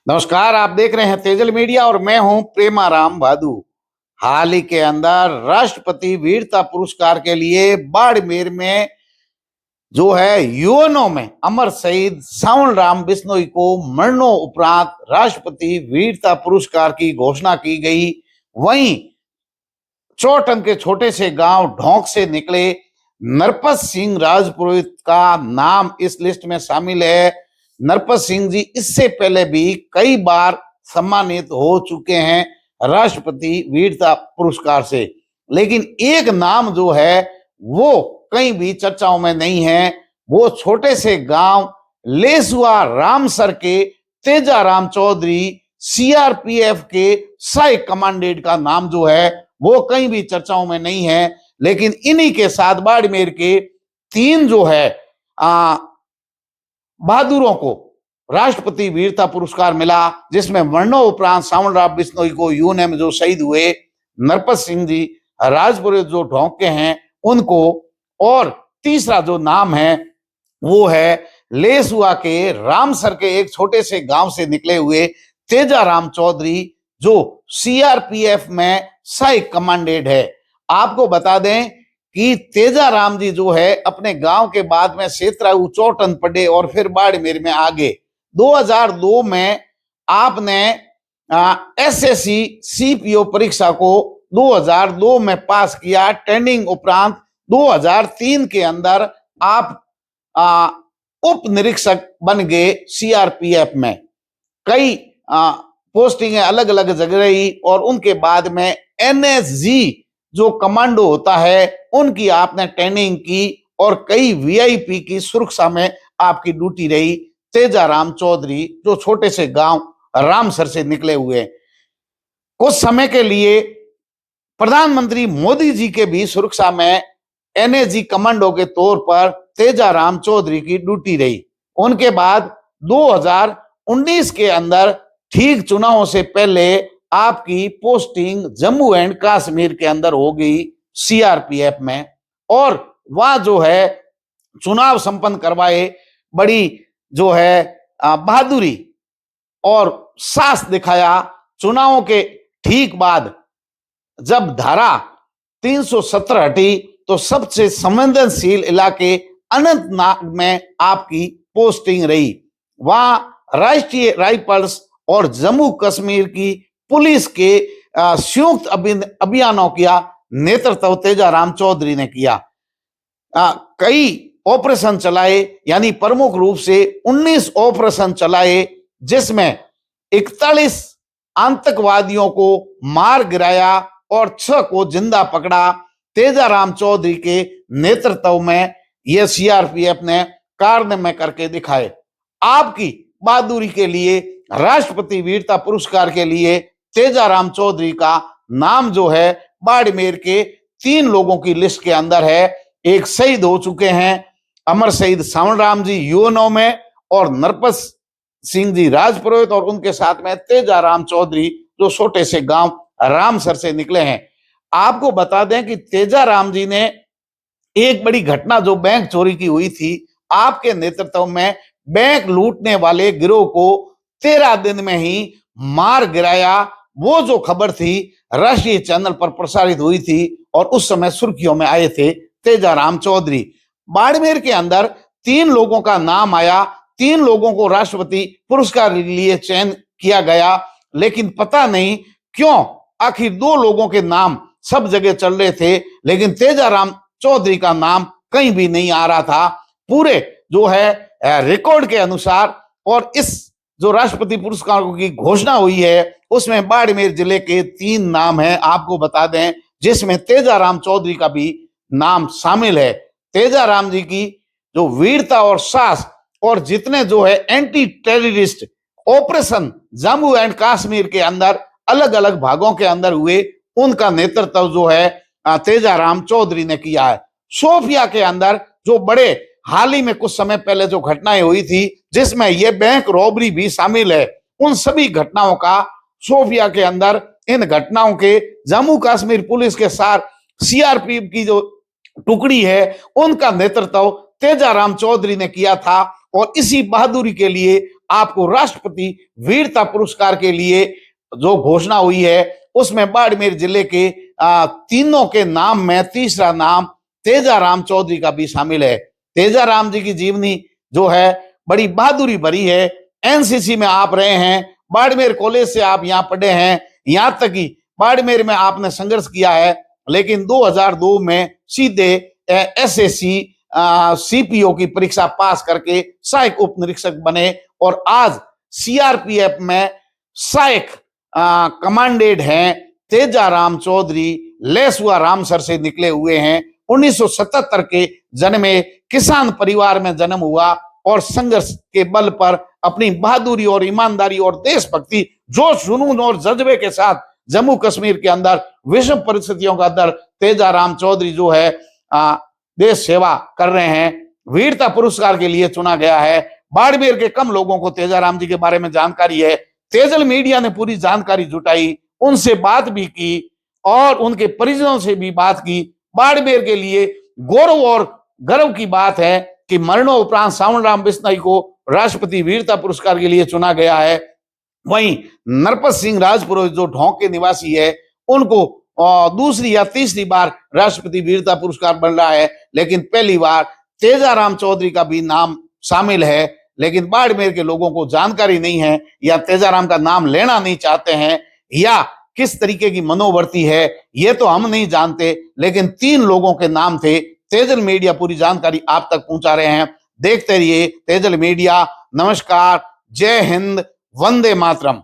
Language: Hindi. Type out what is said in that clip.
नमस्कार, आप देख रहे हैं तेजल मीडिया और मैं हूं प्रेमाराम भादु। हाल ही के अंदर राष्ट्रपति वीरता पुरस्कार के लिए बाड़मेर में जो है यूएनओ में अमर शहीद सावण राम बिश्नोई को मरणोपरांत राष्ट्रपति वीरता पुरस्कार की घोषणा की गई। वहीं चौटन के छोटे से गांव ढोंक से निकले नरपत सिंह राजपुरोहित का नाम इस लिस्ट में शामिल है। नरपत सिंह जी इससे पहले भी कई बार सम्मानित हो चुके हैं राष्ट्रपति वीरता पुरस्कार से, लेकिन एक नाम जो है वो कहीं भी चर्चाओं में नहीं है। वो छोटे से गांव लेसुआ रामसर के तेजाराम चौधरी सीआरपीएफ के सहायक कमांडेंट का नाम जो है वो कहीं भी चर्चाओं में नहीं है। लेकिन इन्हीं के साथ बाड़मेर के तीन जो है बहादुरों को राष्ट्रपति वीरता पुरस्कार मिला, जिसमें मरणोपरांत सावण राम बिश्नोई को यूएनए में जो शहीद हुए, नरपत सिंह जी राजपुरोहित जो ढोंक के हैं उनको, और तीसरा जो नाम है वो है लेसुआ के रामसर के एक छोटे से गांव से निकले हुए तेजाराम चौधरी जो सीआरपीएफ में सहायक कमांडेंट है। आपको बता दें कि तेजाराम जी जो है अपने गांव के बाद में सेतराऊ चौटन पड़े और फिर बाड़मेर में आगे 2002 में आपने एसएससी सीपीओ परीक्षा को 2002 में पास किया। ट्रेनिंग उपरांत 2003 के अंदर आप उप निरीक्षक बन गए सीआरपीएफ में। कई पोस्टिंग अलग अलग जगह रही और उनके बाद में एनएसजी जो कमांडो होता है उनकी आपने ट्रेनिंग की और कई वीआईपी की सुरक्षा में आपकी ड्यूटी रही। तेजाराम चौधरी जो छोटे से गांव रामसर से निकले हुए, कुछ समय के लिए प्रधानमंत्री मोदी जी के भी सुरक्षा में एनएसजी कमांडो के तौर पर तेजाराम चौधरी की ड्यूटी रही। उनके बाद 2019 के अंदर ठीक चुनावों से पहले आपकी पोस्टिंग जम्मू एंड कश्मीर के अंदर हो गई सीआरपीएफ में, और वहां जो है चुनाव संपन्न करवाए। बड़ी जो है बहादुरी और साहस दिखाया। चुनावों के ठीक बाद जब धारा 317 हटी तो सबसे संवेदनशील इलाके अनंतनाग में आपकी पोस्टिंग रही। वहां राष्ट्रीय राइफल्स और जम्मू कश्मीर की पुलिस के संयुक्त अभियानों का नेतृत्व तेजाराम चौधरी ने किया। कई ऑपरेशन चलाए, यानी प्रमुख रूप से 19 ऑपरेशन चलाए, जिसमें 41 आतंकवादियों को मार गिराया और 6 को जिंदा पकड़ा। तेजाराम चौधरी के नेतृत्व में यह सीआरपीएफ ने कारनामे करके दिखाए। आपकी बहादुरी के लिए राष्ट्रपति वीरता पुरस्कार के लिए तेजाराम चौधरी का नाम जो है बाड़मेर के 3 लोगों की लिस्ट के अंदर है। एक शहीद हो चुके हैं, अमर शहीद सावण राम जी यूएनओ में, और नरपत सिंह जी राजपुरोहित, और उनके साथ में तेजाराम चौधरी जो छोटे से गांव रामसर से निकले हैं। आपको बता दें कि तेजाराम जी ने एक बड़ी घटना जो बैंक चोरी की हुई थी, आपके नेतृत्व में बैंक लूटने वाले गिरोह को 13 दिन में ही मार गिराया। वो जो खबर थी राष्ट्रीय चैनल पर प्रसारित हुई थी और उस समय सुर्खियों में आए थे तेजाराम चौधरी। बाड़मेर के अंदर 3 लोगों का नाम आया, 3 लोगों को राष्ट्रपति पुरस्कार के लिए चयन किया गया, लेकिन पता नहीं क्यों आखिर 2 लोगों के नाम सब जगह चल रहे थे, लेकिन तेजाराम चौधरी का नाम कहीं भी नहीं आ रहा था पूरे जो है रिकॉर्ड के अनुसार। और इस जो राष्ट्रपति पुरस्कार की घोषणा हुई है उसमें बाड़मेर जिले के 3 नाम हैं, आपको बता दें, जिसमें तेजाराम चौधरी का भी नाम शामिल है। तेजाराम जी की जो वीरता और साहस और जितने जो है anti terrorist operation Jammu and Kashmir के अंदर अलग अलग भागों के अंदर हुए, उनका नेतृत्व जो है तेजाराम चौधरी ने किया है। शोपिया के अंदर जो बड़े हाल ही में कुछ समय पहले जो घटनाएं हुई थी, जिसमें यह बैंक रॉबरी भी शामिल है, उन सभी घटनाओं का शोपिया के अंदर, इन घटनाओं के जम्मू कश्मीर पुलिस के साथ सीआरपीएफ की जो टुकड़ी है उनका नेतृत्व तेजाराम चौधरी ने किया था। और इसी बहादुरी के लिए आपको राष्ट्रपति वीरता पुरस्कार के लिए जो घोषणा हुई है उसमें बाड़मेर जिले के तीनों के नाम में तीसरा नाम तेजाराम चौधरी का भी शामिल है। तेजाराम जी की जीवनी जो है बड़ी बहादुरी भरी है। एनसीसी में आप रहे हैं, बाड़मेर कॉलेज से आप यहाँ पढ़े हैं, यहाँ तक कि बाड़मेर में आपने संघर्ष किया है, लेकिन 2002 में सीधे एसएससी सीपीओ की परीक्षा पास करके सहायक उप निरीक्षक बने और आज सीआरपीएफ में सहायक कमांडेड हैं। तेजाराम चौधरी लेसुआ रामसर से निकले हुए हैं। 1977 के जन्मे, किसान परिवार में जन्म हुआ और संघर्ष के बल पर अपनी बहादुरी और ईमानदारी और देशभक्ति, जोश जुनून और जज्बे के साथ जम्मू कश्मीर के अंदर विषम परिस्थितियों का अंदर तेजाराम चौधरी जो है देश सेवा कर रहे हैं। वीरता पुरस्कार के लिए चुना गया है। बाड़मेर के कम लोगों को तेजाराम जी के बारे में जानकारी है। तेजल मीडिया ने पूरी जानकारी जुटाई, उनसे बात भी की और उनके परिजनों से भी बात की। बाड़मेर के लिए गौरव और गर्व की बात है कि मरणोपरांत सावंतराम बिश्नोई को राष्ट्रपति वीरता पुरस्कार के लिए चुना गया है। वहीं नरपत सिंह राजपुरोहित जो ढोंक के निवासी है, उनको दूसरी या तीसरी बार राष्ट्रपति वीरता पुरस्कार बन रहा है, लेकिन पहली बार तेजाराम चौधरी का भी नाम शामिल है। लेकिन बाड़मेर के लोगों को जानकारी नहीं है या तेजाराम का नाम लेना नहीं चाहते हैं या किस तरीके की मनोवृत्ति है ये तो हम नहीं जानते, लेकिन 3 लोगों के नाम थे। तेजल मीडिया पूरी जानकारी आप तक पहुंचा रहे हैं। देखते रहिए तेजल मीडिया। नमस्कार, जय हिंद, वंदे मातरम।